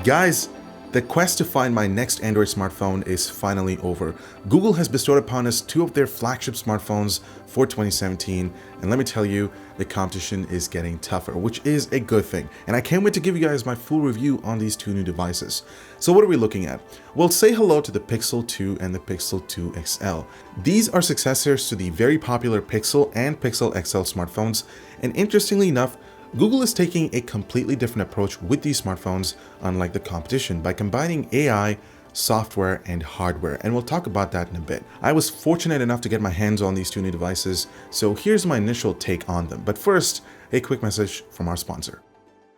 Guys, the quest to find my next Android smartphone is finally over. Google has bestowed upon us two of their flagship smartphones for 2017, and let me tell you, the competition is getting tougher, which is a good thing. And I can't wait to give you guys my full review on these two new devices. So what are we looking at? Well, say hello to the Pixel 2 and the Pixel 2 XL. These are successors to the very popular Pixel and Pixel XL smartphones, and interestingly enough, Google is taking a completely different approach with these smartphones, unlike the competition, by combining AI, software, and hardware, and we'll talk about that in a bit. I was fortunate enough to get my hands on these two new devices, so here's my initial take on them. But first, a quick message from our sponsor.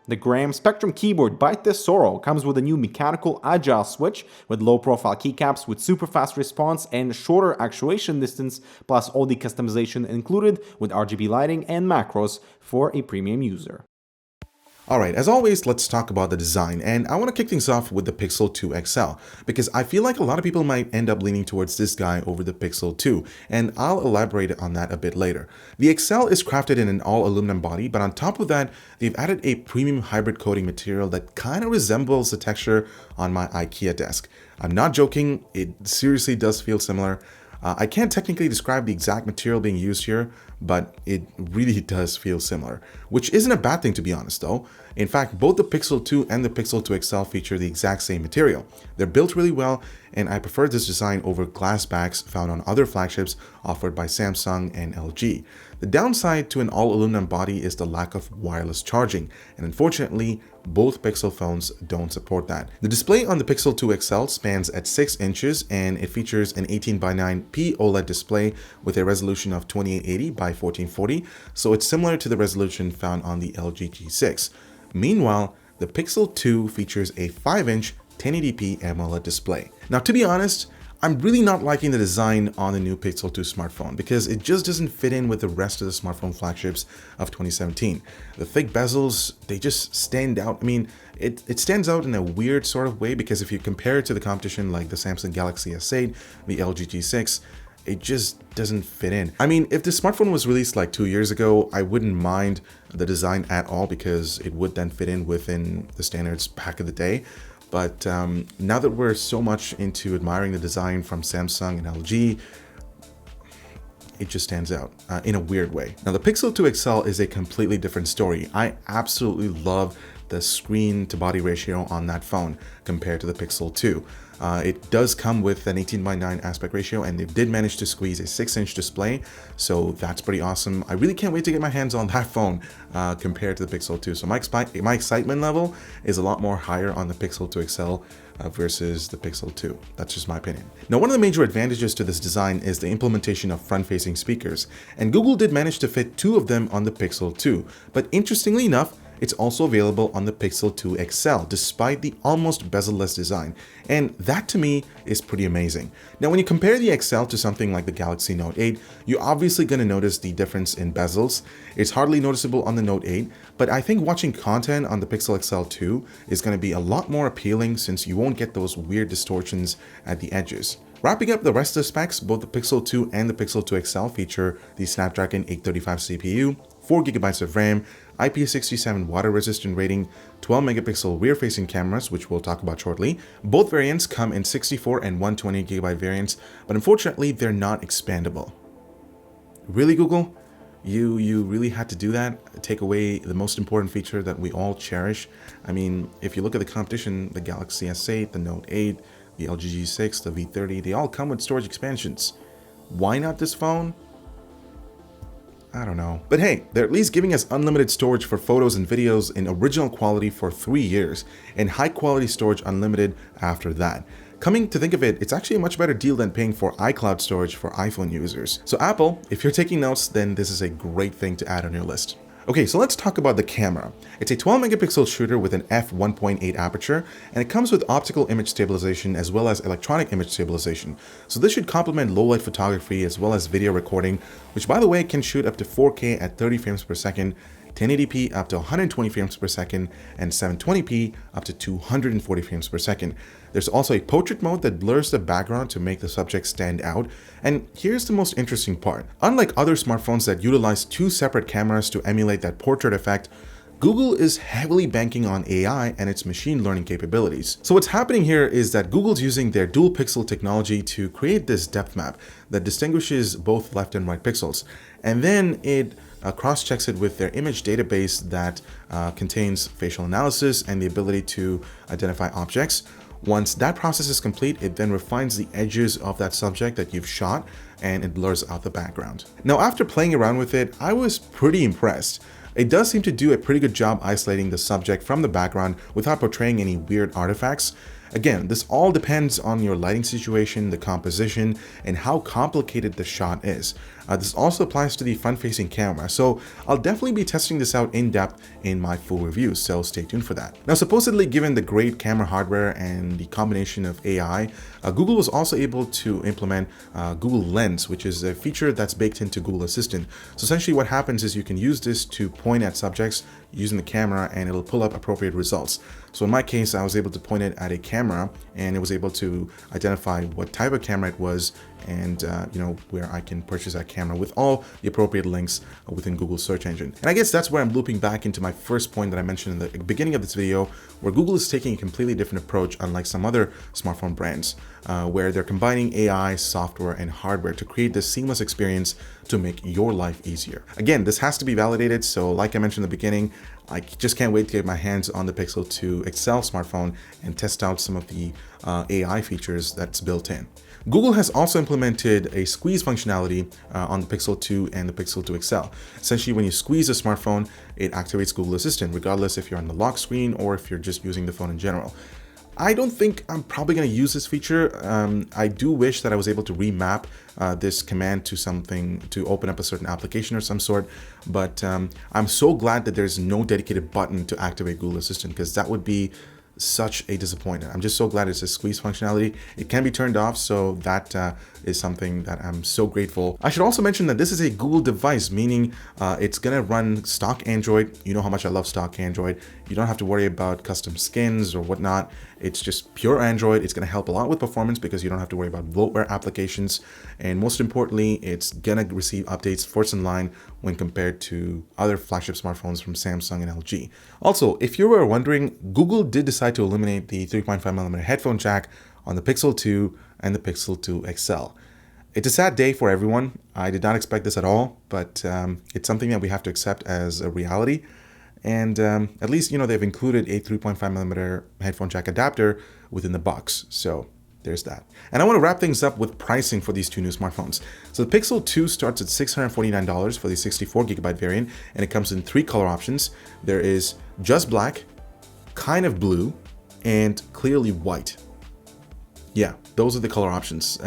The Gram Spectrum keyboard by Tesoro comes with a new mechanical agile switch with low-profile keycaps with super fast response and shorter actuation distance, plus all the customization included with RGB lighting and macros for a premium user. Alright, as always, let's talk about the design, and I want to kick things off with the Pixel 2 XL, because I feel like a lot of people might end up leaning towards this guy over the Pixel 2, and I'll elaborate on that a bit later. The XL is crafted in an all-aluminum body, but on top of that, they've added a premium hybrid coating material that kind of resembles the texture on my IKEA desk. I'm not joking, it seriously does feel similar. I can't technically describe the exact material being used here, but it really does feel similar, which isn't a bad thing to be honest though. In fact, both the Pixel 2 and the Pixel 2 XL feature the exact same material. They're built really well, and I prefer this design over glass backs found on other flagships offered by Samsung and LG. The downside to an all-aluminum body is the lack of wireless charging, and unfortunately, both Pixel phones don't support that. The display on the Pixel 2 XL spans at 6 inches, and it features an 18:9p OLED display with a resolution of 2880 by 1440, so it's similar to the resolution found on the LG G6. Meanwhile, the Pixel 2 features a 5-inch 1080p AMOLED display. Now, to be honest, I'm really not liking the design on the new Pixel 2 smartphone because it just doesn't fit in with the rest of the smartphone flagships of 2017. The thick bezels, they just stand out. I mean, it stands out in a weird sort of way because if you compare it to the competition like the Samsung Galaxy S8, the LG G6, it just doesn't fit in. I mean, if this smartphone was released like 2 years ago, I wouldn't mind the design at all because it would then fit in within the standards back of the day. But now that we're so much into admiring the design from Samsung and LG, it just stands out in a weird way. Now, the Pixel 2 XL is a completely different story. I absolutely love the screen to body ratio on that phone compared to the Pixel 2. It does come with an 18:9 aspect ratio, and they did manage to squeeze a 6-inch display, so that's pretty awesome. I really can't wait to get my hands on that phone compared to the Pixel 2. So my excitement level is a lot more higher on the Pixel 2 XL versus the Pixel 2. That's just my opinion. Now, one of the major advantages to this design is the implementation of front-facing speakers, and Google did manage to fit 2 of them on the Pixel 2. But interestingly enough, it's also available on the Pixel 2 XL, despite the almost bezel-less design, and that to me is pretty amazing. Now, when you compare the XL to something like the Galaxy Note 8, you're obviously going to notice the difference in bezels. It's hardly noticeable on the Note 8, but I think watching content on the Pixel XL 2 is going to be a lot more appealing since you won't get those weird distortions at the edges. Wrapping up the rest of the specs, both the Pixel 2 and the Pixel 2 XL feature the Snapdragon 835 CPU, 4GB of RAM, IP67 water-resistant rating, 12-megapixel rear-facing cameras, which we'll talk about shortly. Both variants come in 64 and 128GB variants, but unfortunately, they're not expandable. Really, Google? You really had to do that? Take away the most important feature that we all cherish? I mean, if you look at the competition, the Galaxy S8, the Note 8, the LG G6, the V30, they all come with storage expansions. Why not this phone? I don't know. But hey, they're at least giving us unlimited storage for photos and videos in original quality for 3 years, and high quality storage unlimited after that. Coming to think of it, it's actually a much better deal than paying for iCloud storage for iPhone users. So Apple, if you're taking notes, then this is a great thing to add on your list. Okay, so let's talk about the camera. It's a 12-megapixel shooter with an f1.8 aperture, and it comes with optical image stabilization as well as electronic image stabilization. So this should complement low-light photography as well as video recording, which by the way can shoot up to 4K at 30 frames per second, 1080p up to 120 frames per second, and 720p up to 240 frames per second. There's also a portrait mode that blurs the background to make the subject stand out. And here's the most interesting part. Unlike other smartphones that utilize 2 separate cameras to emulate that portrait effect, Google is heavily banking on AI and its machine learning capabilities. So what's happening here is that Google's using their dual pixel technology to create this depth map that distinguishes both left and right pixels. And then it cross-checks it with their image database that contains facial analysis and the ability to identify objects. Once that process is complete, it then refines the edges of that subject that you've shot and it blurs out the background. Now, after playing around with it, I was pretty impressed. It does seem to do a pretty good job isolating the subject from the background without portraying any weird artifacts. Again, this all depends on your lighting situation, the composition, and how complicated the shot is. This also applies to the front-facing camera, so I'll definitely be testing this out in depth in my full review, so stay tuned for that. Now, supposedly, given the great camera hardware and the combination of AI, Google was also able to implement Google Lens, which is a feature that's baked into Google Assistant. So essentially what happens is you can use this to point at subjects using the camera and it'll pull up appropriate results. So in my case, I was able to point it at a camera and it was able to identify what type of camera it was and where I can purchase that camera with all the appropriate links within Google search engine. And I guess that's where I'm looping back into my first point that I mentioned in the beginning of this video, where Google is taking a completely different approach, unlike some other smartphone brands, where they're combining AI, software, and hardware to create this seamless experience to make your life easier. Again, this has to be validated, so like I mentioned in the beginning, I just can't wait to get my hands on the Pixel 2 XL smartphone and test out some of the AI features that's built in. Google has also implemented a squeeze functionality on the Pixel 2 and the Pixel 2 XL. Essentially, when you squeeze a smartphone, it activates Google Assistant, regardless if you're on the lock screen or if you're just using the phone in general. I don't think I'm probably going to use this feature. I do wish that I was able to remap this command to something to open up a certain application or some sort, but I'm so glad that there's no dedicated button to activate Google Assistant, because that would be such a disappointment. I'm just so glad it's a squeeze functionality. It can be turned off, so that is something that I'm so grateful. I should also mention that this is a Google device, meaning it's gonna run stock Android. You know how much I love stock Android. You don't have to worry about custom skins or whatnot. It's just pure Android. It's gonna help a lot with performance because you don't have to worry about bloatware applications. And most importantly, it's gonna receive updates first in line when compared to other flagship smartphones from Samsung and LG. Also, if you were wondering, Google did decide to eliminate the 3.5mm headphone jack on the Pixel 2 and the Pixel 2 XL. It's a sad day for everyone. I did not expect this at all, but it's something that we have to accept as a reality. And at least, they've included a 3.5mm headphone jack adapter within the box. So there's that. And I want to wrap things up with pricing for these two new smartphones. So the Pixel 2 starts at $649 for the 64GB variant, and it comes in 3 color options. There is just black, kind of blue, and clearly white. Yeah, those are the color options.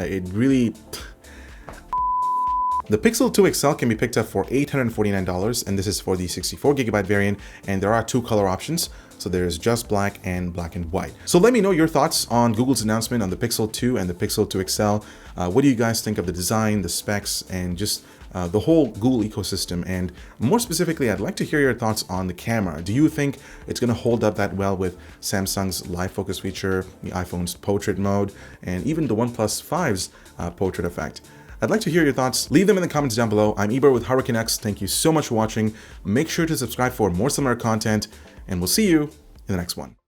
The Pixel 2 XL can be picked up for $849, and this is for the 64GB variant, and there are 2 color options. So there's just black and black and white. So let me know your thoughts on Google's announcement on the Pixel 2 and the Pixel 2 XL. What do you guys think of the design, the specs, and just the whole Google ecosystem? And more specifically, I'd like to hear your thoughts on the camera. Do you think it's going to hold up that well with Samsung's live focus feature, the iPhone's portrait mode, and even the OnePlus 5's portrait effect? I'd like to hear your thoughts. Leave them in the comments down below. I'm Eber with HardwareCanucks. Thank you so much for watching. Make sure to subscribe for more similar content, and we'll see you in the next one.